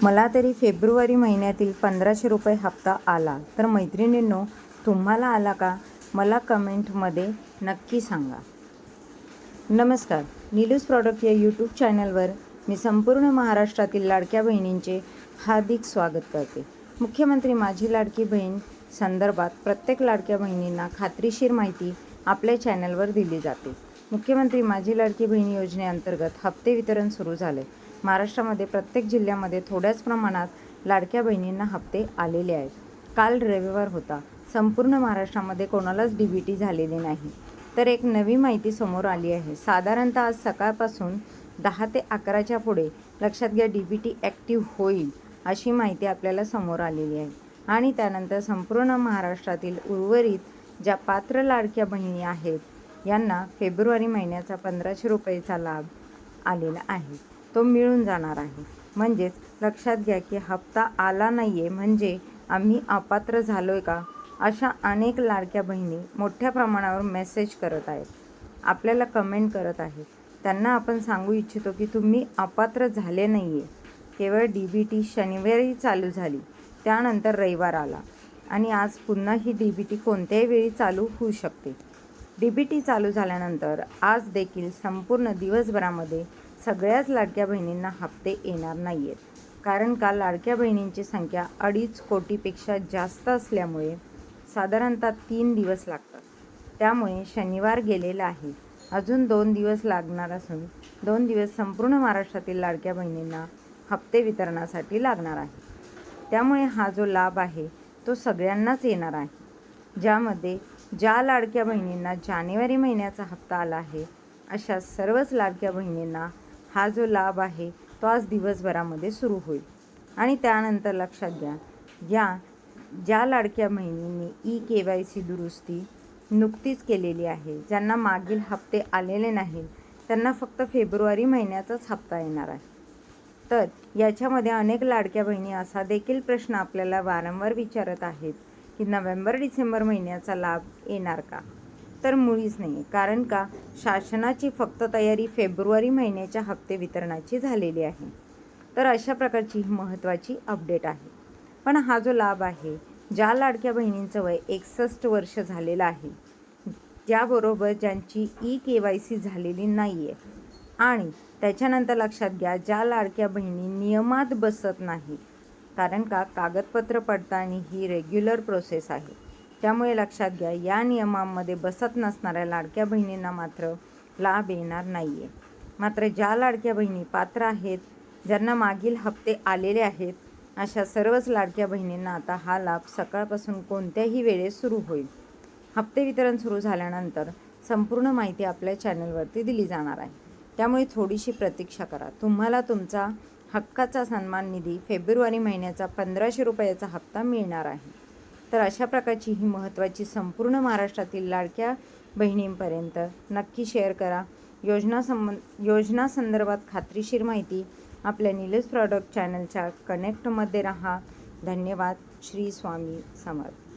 मला तरी फेब्रुवारी महिन्यातील 1500 रुपये हप्ता आला. तर मैत्रिणींनो, तुम्हाला आला का? मला कमेंटमध्ये नक्की सांगा. नमस्कार. नीलूज प्रॉडक्ट या यूट्यूब चॅनलवर मी संपूर्ण महाराष्ट्रातील लाडक्या बहिणींचे हार्दिक स्वागत करते. मुख्यमंत्री माझी लाडकी बहीण संदर्भात प्रत्येक लाडक्या बहिणींना खात्रीशीर माहिती आपल्या चॅनलवर दिली जाते. मुख्यमंत्री माझी लाडकी बहीण योजनेअंतर्गत हप्ते वितरण सुरू झाले. महाराष्ट्रामध्ये प्रत्येक जिल्ह्यामध्ये थोड्याच प्रमाणात लाडक्या बहिणींना हप्ते आलेले आहेत. काल रविवार होता. संपूर्ण महाराष्ट्रामध्ये कोणालाच DBT झालेली नाही. तर एक नवी माहिती समोर आली आहे. साधारणतः आज सकाळपासून 10 ते 11च्या पुढे लक्षात घ्या DBT ॲक्टिव्ह होईल अशी माहिती आपल्याला समोर आलेली आहे. आणि त्यानंतर संपूर्ण महाराष्ट्रातील उर्वरित ज्या पात्र लाडक्या बहिणी आहेत यांना फेब्रुवारी महिन्याचा 1500 रुपयेचा लाभ आलेला आहे. तो मिळून जाणार आहे. म्हणजेच लक्षात घ्या की हप्ता आला नाही आहे म्हणजे आम्ही अपात्र झालो आहे का, अशा अनेक लाडक्या बहिणी मोठ्या प्रमाणावर मेसेज करत आहेत, आपल्याला कमेंट करत आहेत. त्यांना आपण सांगू इच्छितो की तुम्ही अपात्र झाले नाही आहे. केवळ DBT शनिवारी चालू झाली, त्यानंतर रविवार आला आणि आज पुन्हा ही DBT कोणत्याही वेळी चालू होऊ शकते. DBT चालू झाल्यानंतर आज देखील संपूर्ण दिवसभरामध्ये सगळ्याच लाडक्या बहिणींना हप्ते येणार नाही आहेत. कारण का लाडक्या बहिणींची संख्या 2.5 कोटीपेक्षा जास्त असल्यामुळे साधारणतः 3 दिवस लागतात. त्यामुळे शनिवार गेलेला आहे, अजून 2 दिवस लागणार असून 2 दिवस संपूर्ण महाराष्ट्रातील लाडक्या बहिणींना हप्ते वितरणासाठी लागणार आहे. त्यामुळे हा जो लाभ आहे तो सगळ्यांनाच येणार आहे. ज्यामध्ये ज्या लाडक्या बहिणींना जानेवारी महिन्याचा हप्ता आला आहे अशा सर्वच लाडक्या बहिणींना हा जो लाभ आहे तो आज दिवसभरामध्ये सुरू होईल. आणि त्यानंतर लक्षात घ्या, ज्या लाडक्या बहिणींनी EKYC दुरुस्ती नुकतीच केलेली आहे, ज्यांना मागील हप्ते आलेले नाहीत, त्यांना फक्त फेब्रुवारी महिन्याचाच हप्ता येणार आहे. तर याच्यामध्ये अनेक लाडक्या बहिणी असा देखील प्रश्न आपल्याला वारंवार विचारत आहेत की नोव्हेंबर-डिसेंबर महिन्याचा लाभ येणार का? तर मुळीच नाही. कारण का शासनाची फक्त तयारी फेब्रुवारी महिन्याच्या हप्ते वितरणाची झालेली आहे. तर अशा प्रकारची ही महत्त्वाची अपडेट आहे. पण हा जो लाभ आहे, ज्या लाडक्या बहिणींचं वय 61 वर्ष झालेलं आहे, त्याबरोबर ज्यांची EKYC झालेली नाही आहे आणि त्याच्यानंतर लक्षात घ्या ज्या लाडक्या बहिणी नियमात बसत नाहीत, कारण का कागदपत्र पडताळणी ही रेग्युलर प्रोसेस आहे. त्यामुळे लक्षात घ्या या नियमांमध्ये बसत नसणाऱ्या लाडक्या बहिणींना मात्र लाभ येणार नाही आहे. मात्र ज्या लाडक्या बहिणी पात्र आहेत, ज्यांना मागील हप्ते आलेले आहेत, अशा सर्वच लाडक्या बहिणींना आता हा लाभ सकाळपासून कोणत्याही वेळेस सुरू होईल. हप्ते वितरण सुरू झाल्यानंतर संपूर्ण माहिती आपल्या चॅनलवरती दिली जाणार आहे. त्यामुळे थोडीशी प्रतीक्षा करा. तुम्हाला तुमचा हक्काचा सन्मान निधी फेब्रुवारी महिन्याचा 1500 रुपयाचा हप्ता मिळणार आहे. तर अशा प्रकारची ही महत्त्वाची संपूर्ण महाराष्ट्रातील लाडक्या बहिणींपर्यंत नक्की शेअर करा. योजना संदर्भात खात्रीशीर माहिती आपल्या नीलज प्रॉडक्ट चॅनलच्या कनेक्टमध्ये राहा. धन्यवाद. श्री स्वामी समर्थ.